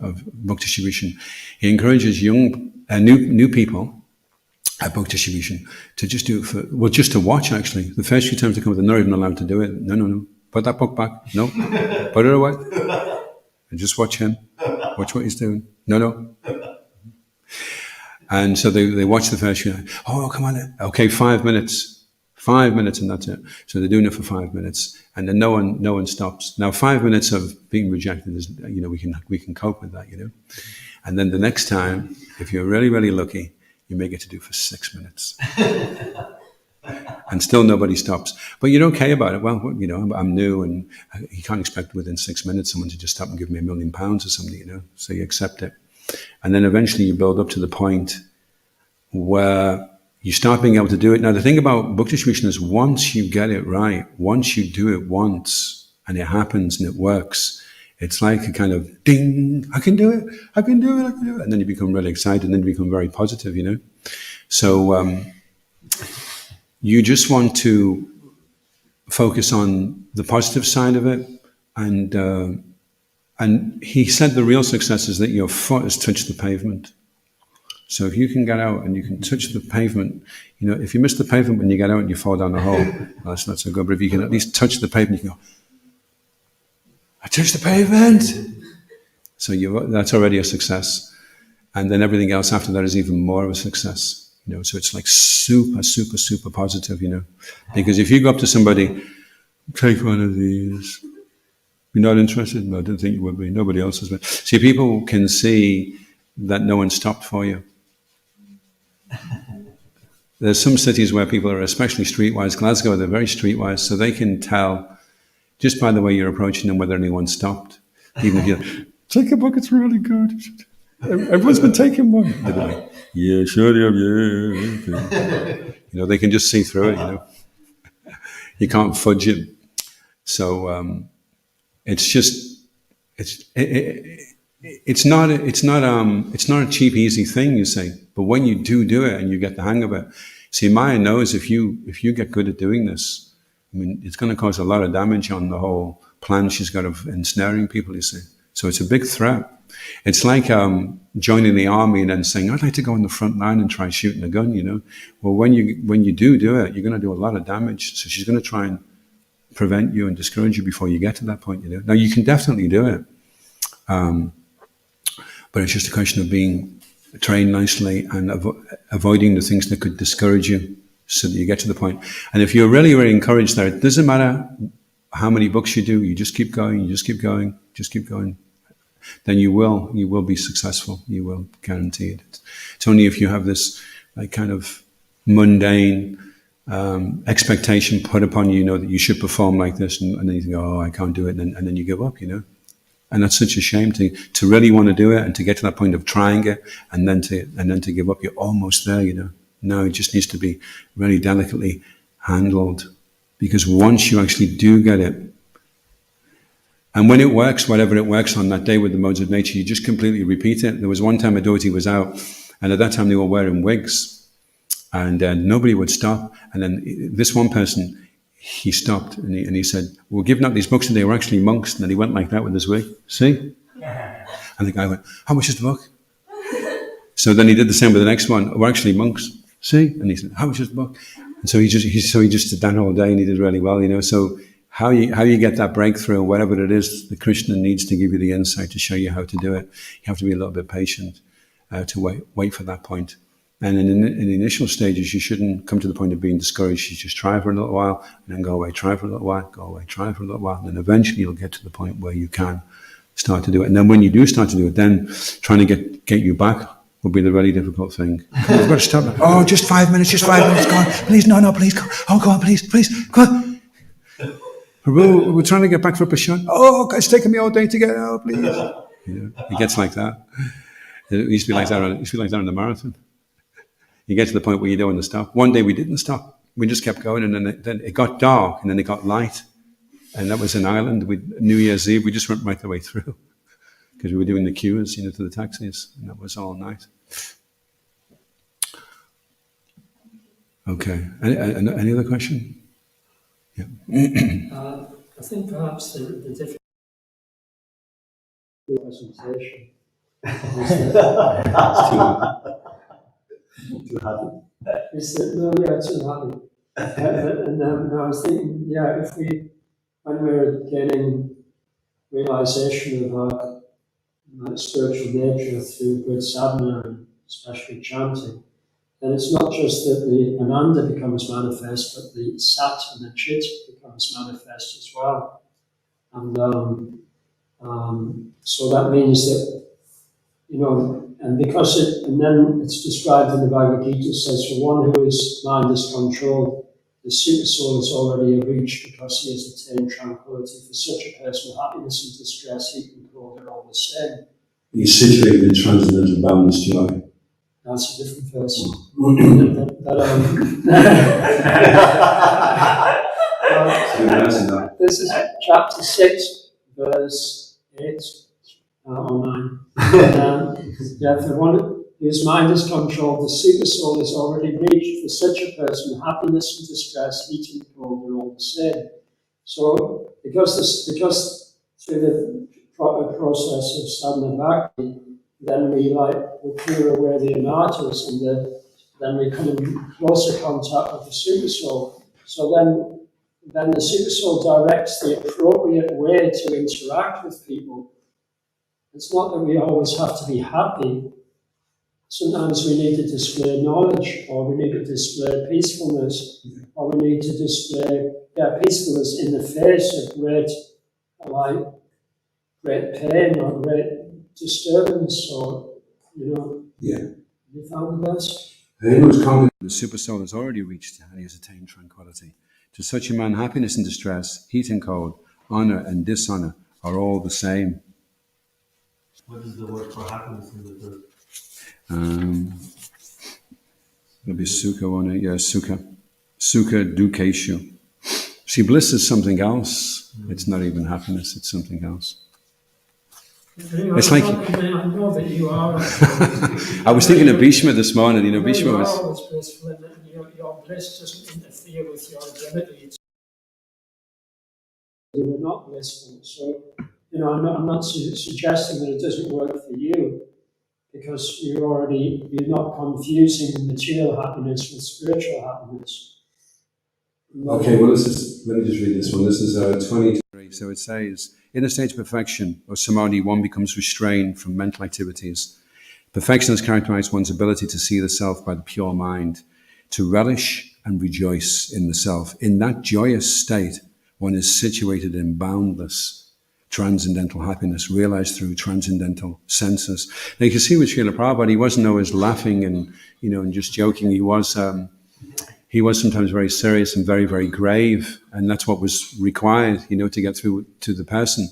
book distribution, he encourages new people at book distribution to just do it just to watch actually. The first few times they come, they're not even allowed to do it. No. Put that book back. No. Put it away. And just watch him. Watch what he's doing. No. And so they watch the first few. Oh, come on. Okay, 5 minutes. 5 minutes and that's it. So they're doing it for 5 minutes. And then no one stops. Now 5 minutes of being rejected is, we can cope with that, And then the next time, if you're really, really lucky, you may get to do for 6 minutes. And still nobody stops. But you're okay about it. Well, I'm new and you can't expect within 6 minutes someone to just stop and give me £1 million or something, So you accept it. And then eventually you build up to the point where you start being able to do it. Now, the thing about Bhakti Vishnu is once you get it right, once you do it once and it happens and it works, it's like a kind of ding, I can do it, I can do it, I can do it. And then you become really excited and then you become very positive, you know. So you just want to focus on the positive side of it. And he said the real success is that your foot has touched the pavement. So if you can get out and you can touch the pavement, you know, if you miss the pavement when you get out and you fall down the hole, well, that's not so good. But if you can at least touch the pavement, you can go, I touched the pavement. So that's already a success. And then everything else after that is even more of a success. You know, so it's like super, super, super positive, you know. Because if you go up to somebody, take one of these. You're not interested? No, I didn't think you would be. Nobody else has been. See, people can see that no one stopped for you. There's some cities where people are especially streetwise. Glasgow, they're very streetwise, so they can tell just by the way you're approaching them whether anyone stopped. Even if you take a book, it's really good. Everyone's been taking one. They'll be like, yeah, sure, yeah. Okay. You know, they can just see through it. You know, you can't fudge it. So it's not a cheap, easy thing, you say. But when you do it and you get the hang of it, see, Maya knows if you get good at doing this, I mean, it's going to cause a lot of damage on the whole plan she's got of ensnaring people, you see. So it's a big threat. It's like joining the army and then saying, I'd like to go on the front line and try shooting a gun, you know. Well, when you do it, you're going to do a lot of damage. So she's going to try and prevent you and discourage you before you get to that point, you know. Now, you can definitely do it. But it's just a question of being trained nicely and avoiding the things that could discourage you so that you get to the point. And if you're really, really encouraged there, it doesn't matter how many books you do, you just keep going, then you will be successful. You will, guaranteed. It's only if you have this like kind of mundane expectation put upon you, you know, that you should perform like this, and then you think, oh, I can't do it, and then you give up, you know. And that's such a shame to really want to do it and to get to that point of trying it and then to give up. You're almost there, you know. No, it just needs to be really delicately handled, because once you actually do get it, and when it works, whatever it works on that day with the modes of nature, you just completely repeat it. There was one time a devotee was out, and at that time they were wearing wigs, and nobody would stop. And then this one person, he stopped and he said, we're giving out these books and they were actually monks. And then he went like that with his wig. See? And the guy went, how much is the book? So then he did the same with the next one. We're actually monks. See? And he said, how much is the book? And so he just did that all day and he did really well, you know. So how you get that breakthrough, whatever it is, the Krishna needs to give you the insight to show you how to do it. You have to be a little bit patient to wait for that point. And in the initial stages, you shouldn't come to the point of being discouraged. You just try for a little while, and then go away, try for a little while, go away, try for a little while. And then eventually you'll get to the point where you can start to do it. And then when you do start to do it, then trying to get you back will be the really difficult thing. You've got to stop. Oh, just 5 minutes, go on. Please, no, please, go. Oh, go on, please, go on. Prabhu, we're trying to get back for a Prashant. Oh, it's taken me all day to get out, please. You know, it gets like that. It used to be like that on the marathon. You get to the point where you don't want to stop. One day we didn't stop. We just kept going, and then it got dark, and then it got light. And that was in Ireland. New Year's Eve, we just went right the way through because we were doing the queues, you know, to the taxis, and that was all night. Okay. Any other question? Yeah. I think perhaps the difference in the presentation Too happy. is that, no, yeah, too happy. And I was thinking, yeah, when we're getting realization of our spiritual nature through good sadhana, and especially chanting, then it's not just that the ananda becomes manifest, but the sat and the chit becomes manifest as well. And so that means that, you know, and then it's described in the Bhagavad Gita, says, for one whose mind is controlled, the super soul is already reached because he has attained tranquility. For such a person, happiness and distress, heat and cold are all the same. He's situated in transcendental boundless joy. That's a different verse. This is chapter 6, verse 8 or 9. Yeah, for one whose mind is controlled, the super soul is already reached. For such a person, happiness and distress, heat and cold, are all the same. So, because through the proper process of sadhana bhakti, then we clear away the anatas, and then we come in closer contact with the super soul. So then the super soul directs the appropriate way to interact with people. It's not that we always have to be happy. Sometimes we need to display knowledge, or we need to display peacefulness, or we need to display peacefulness in the face of great pain or great disturbance, or Yeah. You found the verse? The super soul has already reached and he has attained tranquility. To such a man, happiness and distress, heat and cold, honor and dishonor are all the same. What is the word for happiness in the verse? It'll be sukha, won't it? Yeah, sukha. Sukha dukeshu. See, bliss is something else. It's not even happiness, it's something else. It's like I know that you are. I was thinking of Bhishma this morning. Bhishma was. Always blissful, and your bliss doesn't interfere with your ability. You were not blissful, so I'm not suggesting that it doesn't work for you, because you're not confusing material happiness with spiritual happiness. Okay, well, let me just read this one. This is 23. So it says, in a state of perfection or samadhi, one becomes restrained from mental activities. Perfection has characterized one's ability to see the self by the pure mind, to relish and rejoice in the self. In that joyous state, one is situated in boundless transcendental happiness, realized through transcendental senses. Now you can see with Srila Prabhupada, he wasn't always laughing and just joking. He was sometimes very serious and very, very grave, and that's what was required, to get through to the person.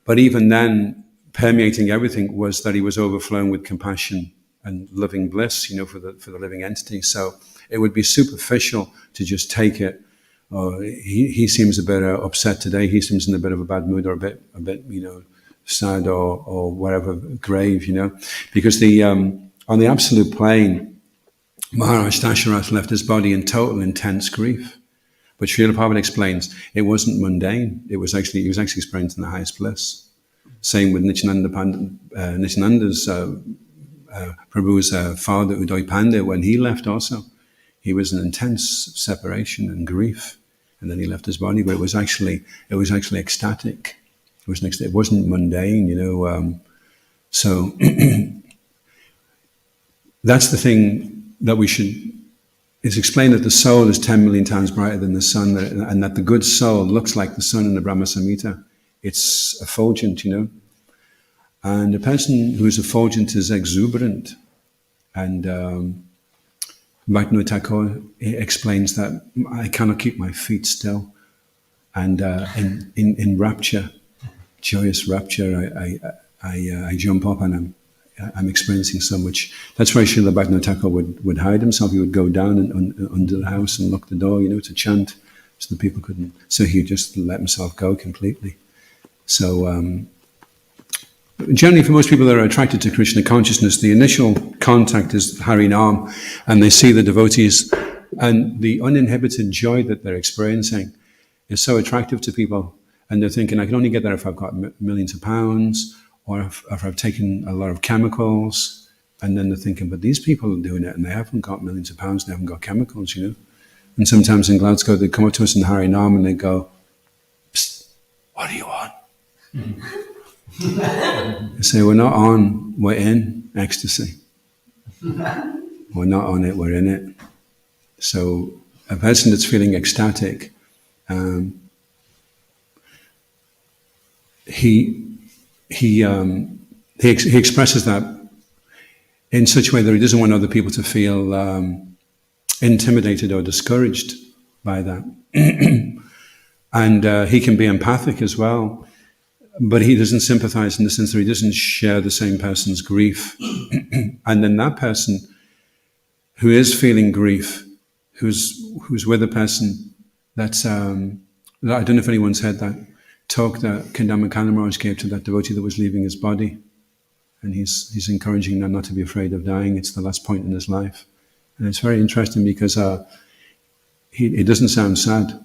But even then, permeating everything was that he was overflowing with compassion and loving bliss, for the living entity. So it would be superficial to just take it. He seems a bit upset today. He seems in a bit of a bad mood, or a bit, sad or whatever, grave, because on the absolute plane, Maharaj Dasharath left his body in total intense grief. But Srila Prabhupada explains it wasn't mundane. He was actually experiencing the highest bliss. Same with Nityananda's Prabhu's father, Uday Pandey, when he left also. He was in intense separation and grief. And then he left his body, but it was actually ecstatic. It wasn't mundane, So that's the thing that it's explained that the soul is 10 million times brighter than the sun, and that the good soul looks like the sun in the Brahma Samhita. It's effulgent, And a person who is effulgent is exuberant. And Bhaktivinoda Thakur explains that I cannot keep my feet still. And in rapture, joyous rapture, I jump up and I'm experiencing so much. That's why Srila Bhaktivinoda Thakur would hide himself. He would go down under the house and lock the door, to chant, so the people couldn't. So he just let himself go completely. So generally, for most people that are attracted to Krishna consciousness, the initial contact is Harinam, and they see the devotees, and the uninhibited joy that they're experiencing is so attractive to people. And they're thinking, I can only get there if I've got millions of pounds, or if I've taken a lot of chemicals. And then they're thinking, but these people are doing it and they haven't got millions of pounds, they haven't got chemicals, And sometimes in Glasgow, they come up to us in Harinam and they go, Psst, what do you want? They say, we're not on, we're in ecstasy. We're not on it, we're in it. So a person that's feeling ecstatic, he expresses that in such a way that he doesn't want other people to feel intimidated or discouraged by that. And he can be empathic as well. but he doesn't sympathize in the sense that he doesn't share the same person's grief. And then that person who is feeling grief, who's with a person that's, I don't know if anyone's heard that talk that Kendama Maharaj gave to that devotee that was leaving his body. And he's encouraging them not to be afraid of dying. It's the last point in his life. And it's very interesting because it doesn't sound sad.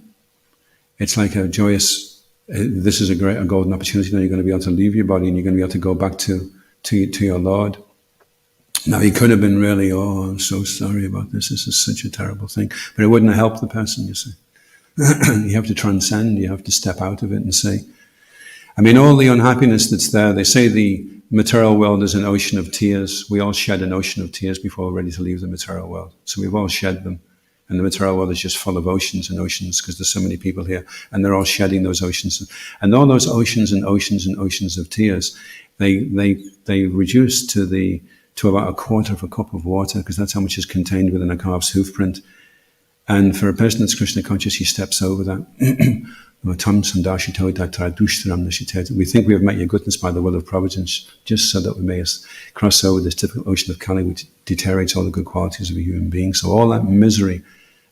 It's like a joyous, this is a golden opportunity. Now you're going to be able to leave your body and you're going to be able to go back to your Lord. Now he could have been really, oh, I'm so sorry about this. This is such a terrible thing. But it wouldn't have helped the person, you see. You have to transcend. You have to step out of it and say, I mean, all the unhappiness that's there, they say the material world is an ocean of tears. We all shed an ocean of tears before we're ready to leave the material world. So we've all shed them. And the material world is just full of oceans and oceans because there's so many people here. And they're all shedding those oceans. And all those oceans and oceans and oceans of tears, they reduce to about a quarter of a cup of water because that's how much is contained within a calf's hoof print. And for a person that's Krishna conscious, he steps over that. We think we have met your goodness by the will of providence, just so that we may cross over this difficult ocean of Kali, which deteriorates all the good qualities of a human being. So all that misery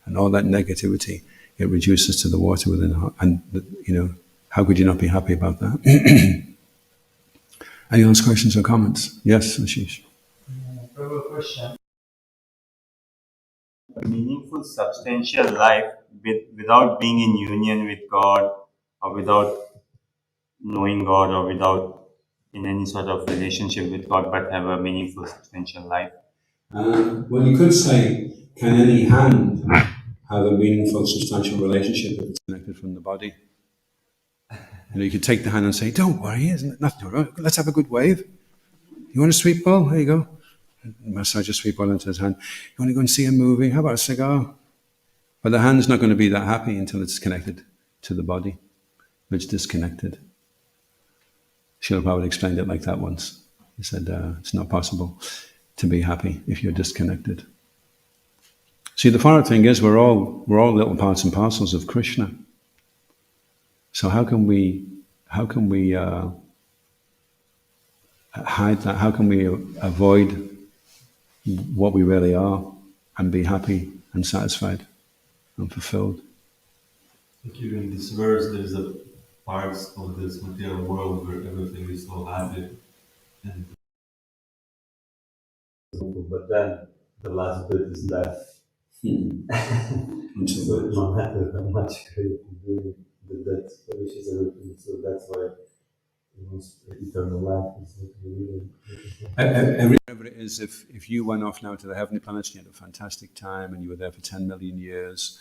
and all that negativity, it reduces to the water within the heart. And, how could you not be happy about that? Any last questions or comments? Yes, Ashish. I have a question. A meaningful, substantial life without being in union with God, or without knowing God, or without in any sort of relationship with God, but have a meaningful, substantial life. Well, you could say, can any hand have a meaningful, substantial relationship if it's connected from the body? You could take the hand and say, don't worry, isn't nothing wrong. Let's have a good wave. You want a sweet ball? There you go. Massage a sweet ball into his hand. You want to go and see a movie? How about a cigar? But the hand's not going to be that happy until it's connected to the body. It's disconnected. Srila Prabhupada explained it like that once. He said, it's not possible to be happy if you're disconnected. See, the funny thing is, we're all little parts and parcels of Krishna. So how can we hide that? How can we avoid what we really are and be happy and satisfied and fulfilled? During this verse, there's a parts of this material world where everything is so happy, but then the last bit is death. So no matter how much great you do, the death finishes everything. So that's why eternal life is what we really. Whatever it is, if you went off now to the heavenly planets and you had a fantastic time and you were there for 10 million years,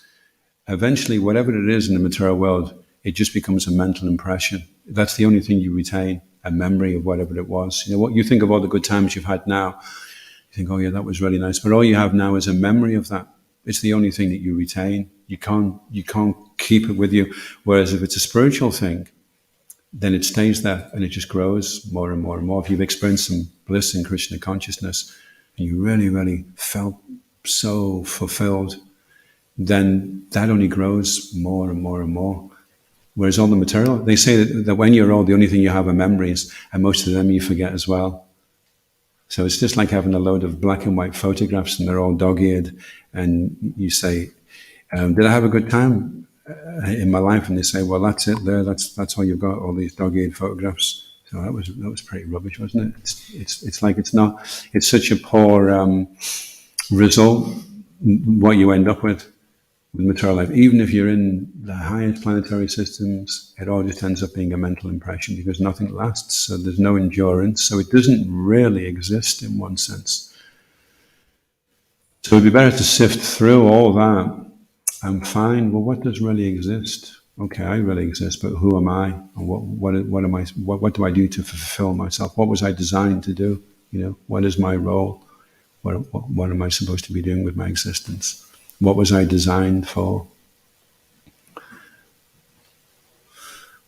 eventually, whatever it is in the material world, it just becomes a mental impression. That's the only thing you retain, a memory of whatever it was. What you think of all the good times you've had now, you think, oh yeah, that was really nice. But all you have now is a memory of that. It's the only thing that you retain. You can't keep it with you. Whereas if it's a spiritual thing, then it stays there and it just grows more and more and more. If you've experienced some bliss in Krishna consciousness and you really, really felt so fulfilled, then that only grows more and more and more. Whereas all the material, they say that when you're old, the only thing you have are memories, and most of them you forget as well. So it's just like having a load of black and white photographs and they're all dog-eared, and you say, did I have a good time in my life? And they say, well, that's it there, that's all you've got, all these dog-eared photographs. So that was pretty rubbish, wasn't it? It's like it's such a poor result, what you end up with material life. Even if you're in the highest planetary systems, it all just ends up being a mental impression because nothing lasts, so there's no endurance, so it doesn't really exist in one sense. So it'd be better to sift through all that and find, well, what does really exist? Okay, I really exist, but who am I? And what do I do to fulfill myself? What was I designed to do? What is my role? What am I supposed to be doing with my existence? What was I designed for?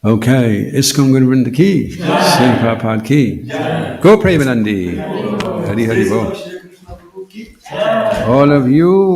Okay, ISKCON Guruvrinda ki, Srila Prabhupada ki, Go Premanandi, Hari Hari Bo. All of you.